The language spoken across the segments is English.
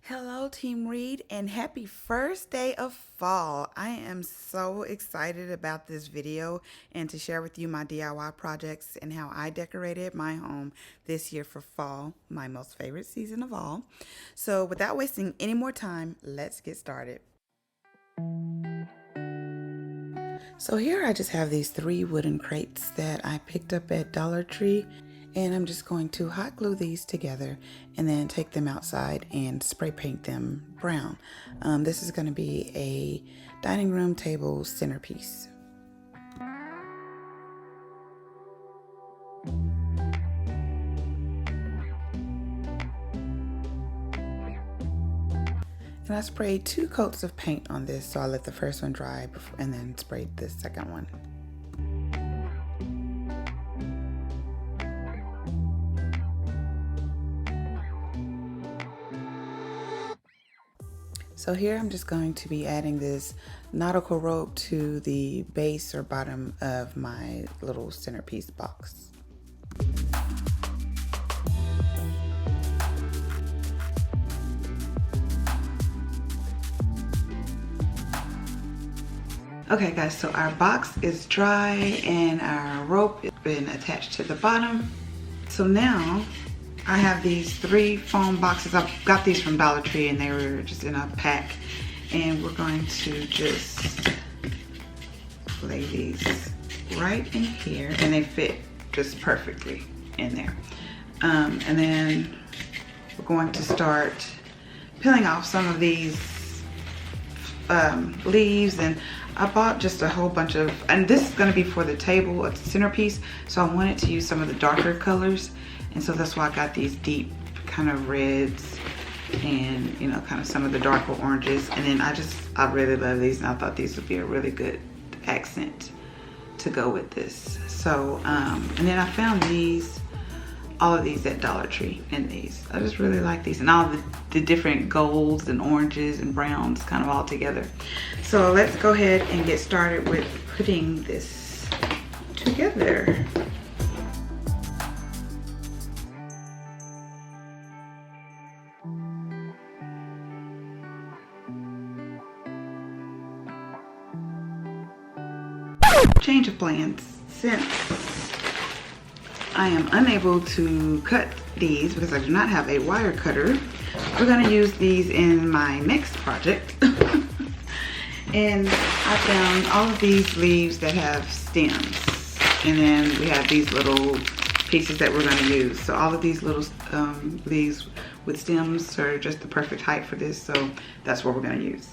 Hello, Team Reed, and happy first day of fall. I am so excited about this video and to share with you my DIY projects and how I decorated my home this year for fall, my most favorite season of all. So without wasting any more time, let's get started. So here I just have these 3 wooden crates that I picked up at Dollar Tree, and I'm just going to hot glue these together and then take them outside and spray paint them brown. This is going to be a dining room table centerpiece. And I sprayed 2 coats of paint on this, so I let the first one dry and then sprayed the second one. So here I'm just going to be adding this nautical rope to the base or bottom of my little centerpiece box. Okay guys, so our box is dry and our rope has been attached to the bottom. So now I have these 3 foam boxes. I got these from Dollar Tree and they were just in a pack. And we're going to just lay these right in here, and they fit just perfectly in there. And then we're going to start peeling off some of these leaves, and I bought just a whole bunch of, and this is going to be for the table, a centerpiece, so I wanted to use some of the darker colors, and so that's why I got these deep kind of reds and, you know, kind of some of the darker oranges. And then I really love these, and I thought these would be a really good accent to go with this. So and then I found all of these at Dollar Tree, and these I just really like these, and all the different golds and oranges and browns kind of all together. So let's go ahead and get started with putting this together. Change of plans. Since I am unable to cut these because I do not have a wire cutter, we're going to use these in my next project. And I found all of these leaves that have stems, and then we have these little pieces that we're going to use. So all of these little leaves with stems are just the perfect height for this, so that's what we're going to use.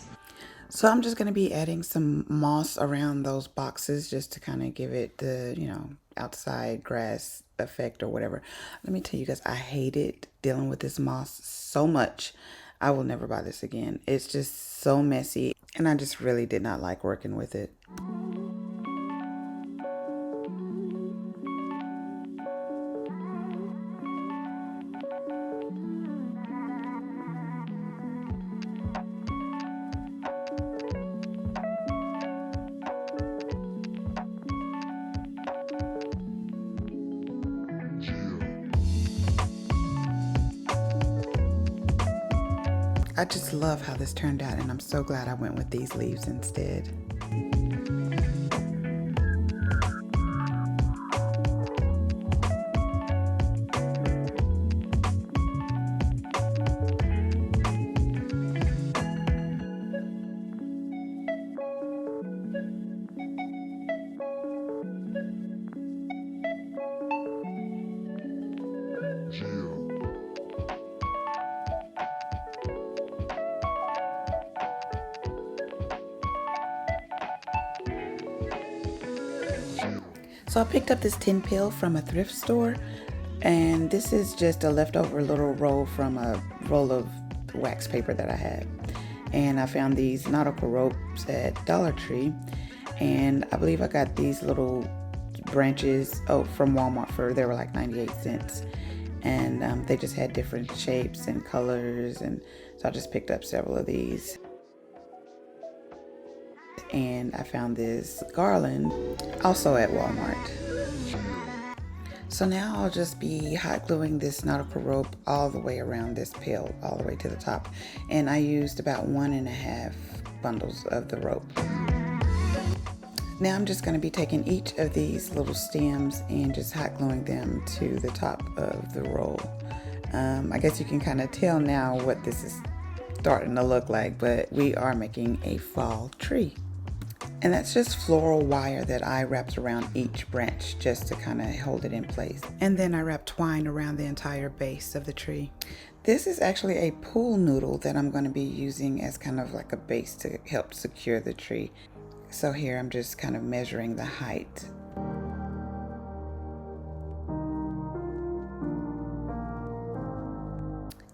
So I'm just going to be adding some moss around those boxes just to kind of give it the, you know, outside grass effect or whatever. Let me tell you guys, I hated dealing with this moss so much. I will never buy this again. It's just so messy, and I just really did not like working with it. I just love how this turned out, and I'm so glad I went with these leaves instead. So I picked up this tin pail from a thrift store, and this is just a leftover little roll from a roll of wax paper that I had. And I found these nautical ropes at Dollar Tree, and I believe I got these little branches from Walmart they were like 98 cents. And they just had different shapes and colors, and so I just picked up several of these. And I found this garland also at Walmart. So now I'll just be hot gluing this nautical rope all the way around this pail, all the way to the top. And I used about 1.5 bundles of the rope. Now I'm just going to be taking each of these little stems and just hot gluing them to the top of the roll. I guess you can kind of tell now what this is starting to look like, but we are making a fall tree. And that's just floral wire that I wrapped around each branch just to kind of hold it in place. And then I wrapped twine around the entire base of the tree. This is actually a pool noodle that I'm going to be using as kind of like a base to help secure the tree. So here I'm just kind of measuring the height.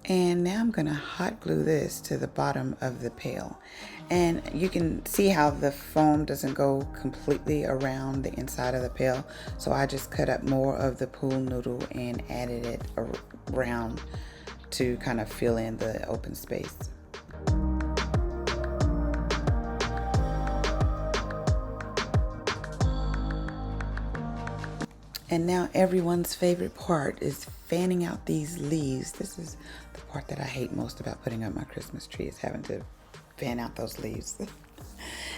And now I'm going to hot glue this to the bottom of the pail. And you can see how the foam doesn't go completely around the inside of the pail. So I just cut up more of the pool noodle and added it around to kind of fill in the open space. And now everyone's favorite part is fanning out these leaves. This is the part that I hate most about putting up my Christmas tree, is having to fan out those leaves.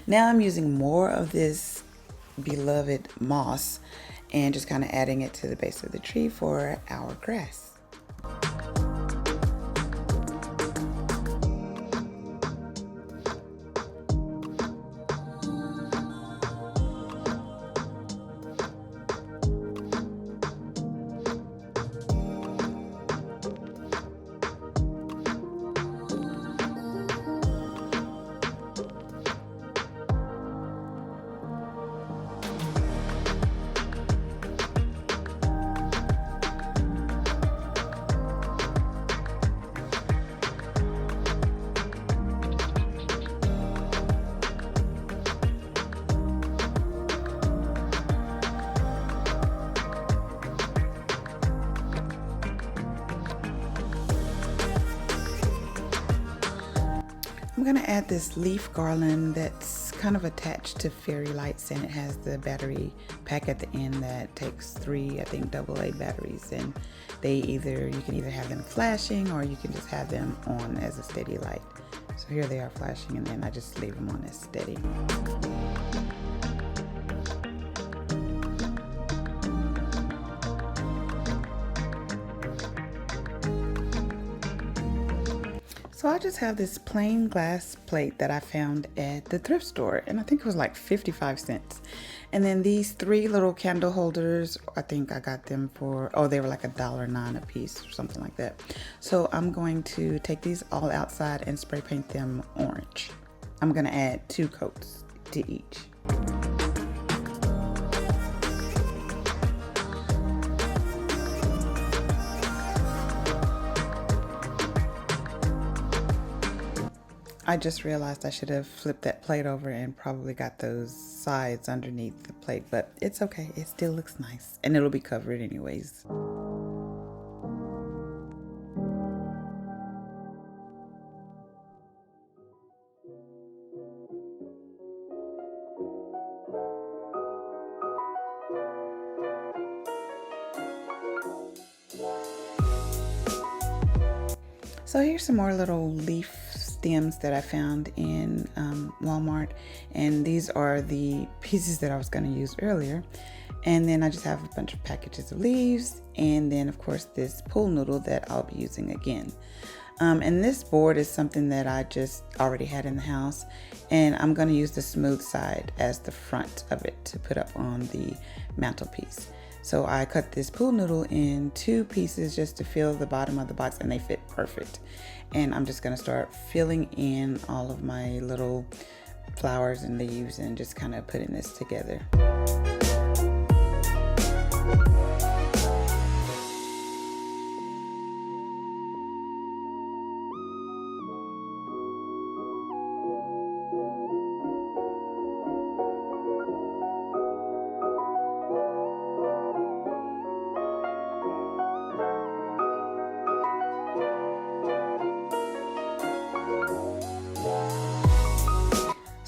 Now I'm using more of this beloved moss and just kind of adding it to the base of the tree for our grass. I'm gonna add this leaf garland that's kind of attached to fairy lights, and it has the battery pack at the end that takes 3, I think, AA batteries, and you can either have them flashing or you can just have them on as a steady light. So here they are flashing, and then I just leave them on as steady. So I just have this plain glass plate that I found at the thrift store, and I think it was like 55 cents. And then these 3 little candle holders, I think I got them for, they were like $1.09 a piece or something like that. So I'm going to take these all outside and spray paint them orange. I'm gonna add 2 coats to each. I just realized I should have flipped that plate over and probably got those sides underneath the plate, but it's okay. It still looks nice, and it'll be covered anyways. So here's some more little leaf stems that I found in Walmart, and these are the pieces that I was going to use earlier. And then I just have a bunch of packages of leaves, and then of course this pool noodle that I'll be using again. And this board is something that I just already had in the house, and I'm going to use the smooth side as the front of it to put up on the mantelpiece. So I cut this pool noodle in 2 pieces just to fill the bottom of the box, and they fit perfect. And I'm just going to start filling in all of my little flowers and leaves and just kind of putting this together.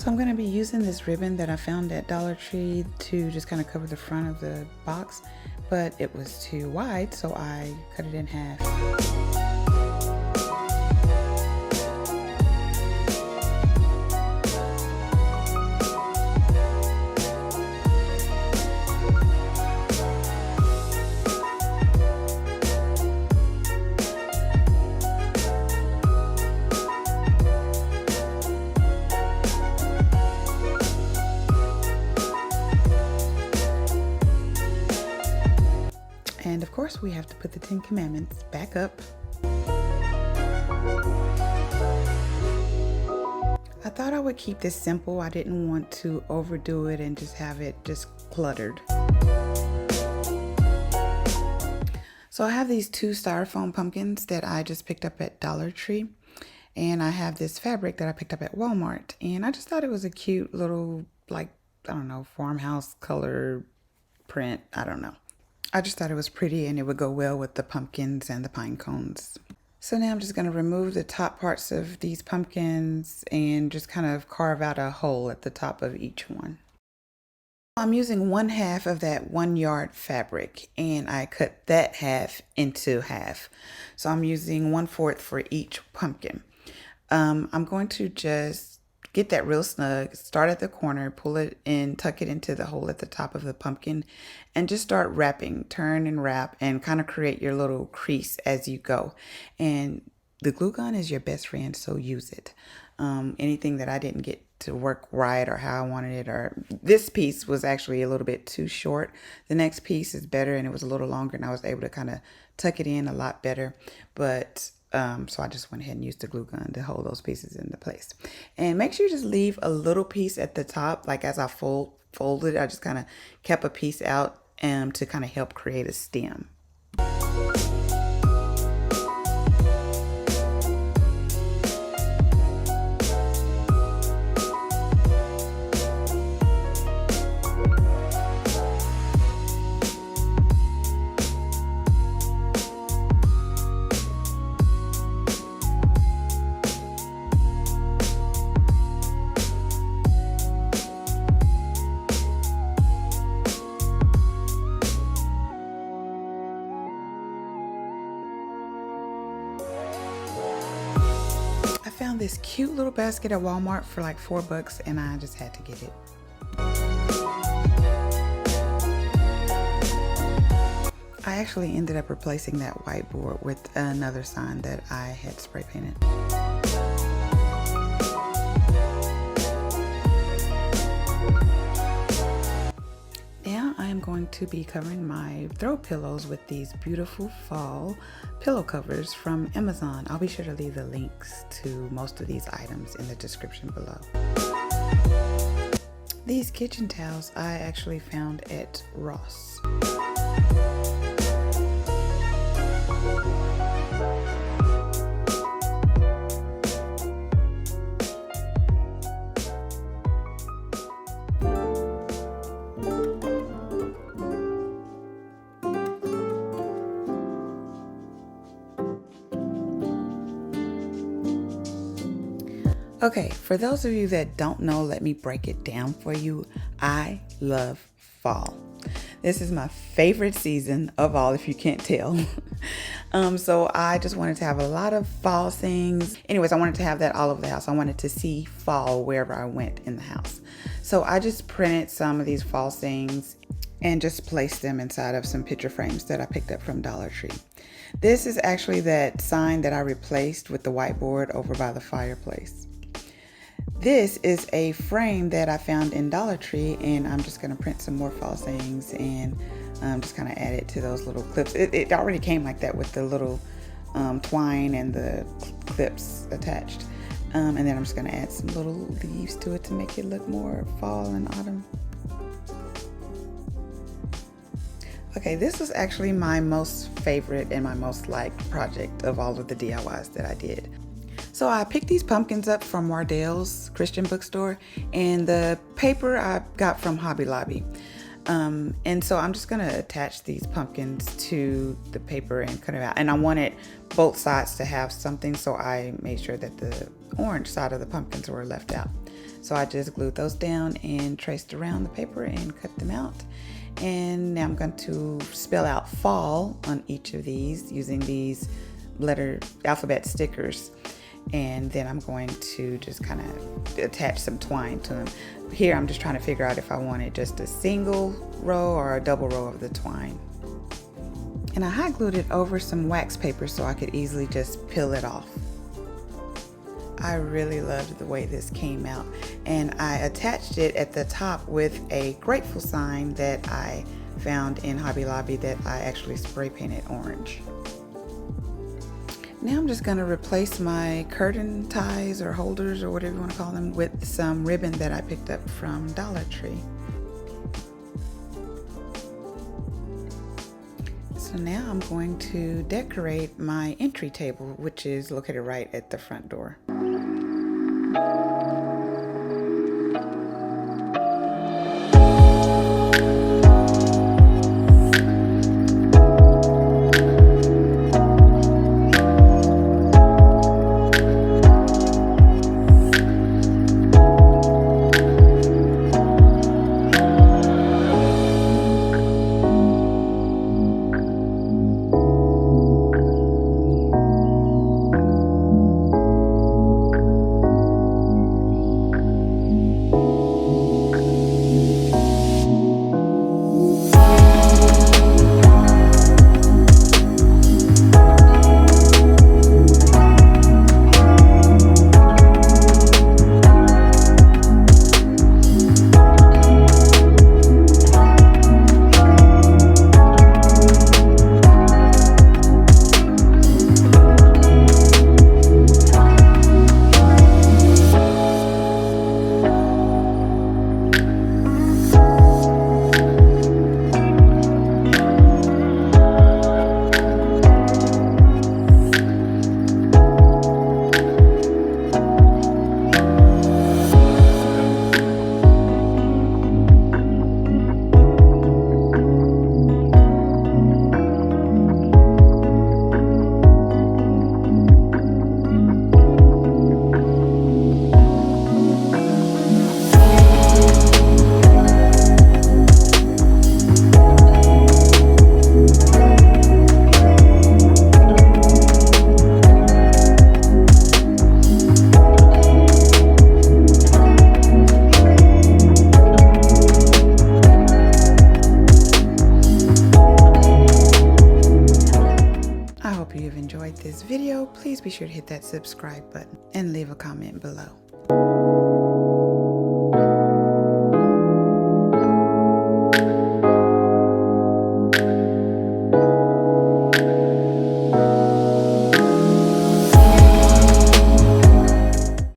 So I'm going to be using this ribbon that I found at Dollar Tree to just kind of cover the front of the box. but it was too wide, so I cut it in half. And of course, we have to put the 10 Commandments back up. I thought I would keep this simple. I didn't want to overdo it and just have it just cluttered. So I have these 2 styrofoam pumpkins that I just picked up at Dollar Tree. And I have this fabric that I picked up at Walmart. And I just thought it was a cute little, like, I don't know, farmhouse color print. I don't know. I just thought it was pretty and it would go well with the pumpkins and the pine cones. So now I'm just going to remove the top parts of these pumpkins and just kind of carve out a hole at the top of each one. I'm using 1/2 of that 1 yard fabric and I cut that half into half. So I'm using 1/4 for each pumpkin. I'm going to just get that real snug, start at the corner, pull it in, tuck it into the hole at the top of the pumpkin, and just start wrapping, turn and wrap, and kind of create your little crease as you go. And the glue gun is your best friend, so use it. Anything that I didn't get to work right or how I wanted it, or this piece was actually a little bit too short. The next piece is better and it was a little longer and I was able to kind of tuck it in a lot better. But so I just went ahead and used the glue gun to hold those pieces into place. And make sure you just leave a little piece at the top. Like as I folded, I just kind of kept a piece out to kind of help create a stem. I found this cute little basket at Walmart for like $4 and I just had to get it. I actually ended up replacing that whiteboard with another sign that I had spray painted. Now I'm going to be covering my throw pillows with these beautiful fall pillow covers from Amazon. I'll be sure to leave the links to most of these items in the description below. These kitchen towels I actually found at Ross. Okay, for those of you that don't know, let me break it down for you. I love fall. This is my favorite season of all, if you can't tell. So I just wanted to have a lot of fall things. Anyways, I wanted to have that all over the house. I wanted to see fall wherever I went in the house. So I just printed some of these fall things and just placed them inside of some picture frames that I picked up from Dollar Tree. This is actually that sign that I replaced with the whiteboard over by the fireplace. This is a frame that I found in Dollar Tree, and I'm just going to print some more fall sayings and just kind of add it to those little clips. It already came like that with the little twine and the clips attached. And then I'm just going to add some little leaves to it to make it look more fall and autumn. Okay, this was actually my most favorite and my most liked project of all of the DIYs that I did. So I picked these pumpkins up from Wardell's Christian bookstore, and the paper I got from Hobby Lobby. And so I'm just gonna attach these pumpkins to the paper and cut it out. And I wanted both sides to have something, so I made sure that the orange side of the pumpkins were left out. So I just glued those down and traced around the paper and cut them out. And now I'm going to spell out fall on each of these using these alphabet stickers. And then I'm going to just kind of attach some twine to them. Here I'm just trying to figure out if I wanted just a single row or a double row of the twine. And I hot glued it over some wax paper so I could easily just peel it off. I really loved the way this came out, and I attached it at the top with a grateful sign that I found in Hobby Lobby that I actually spray painted orange. Now I'm just going to replace my curtain ties or holders or whatever you want to call them with some ribbon that I picked up from Dollar Tree. So now I'm going to decorate my entry table, which is located right at the front door. If you've enjoyed this video, please be sure to hit that subscribe button and leave a comment below.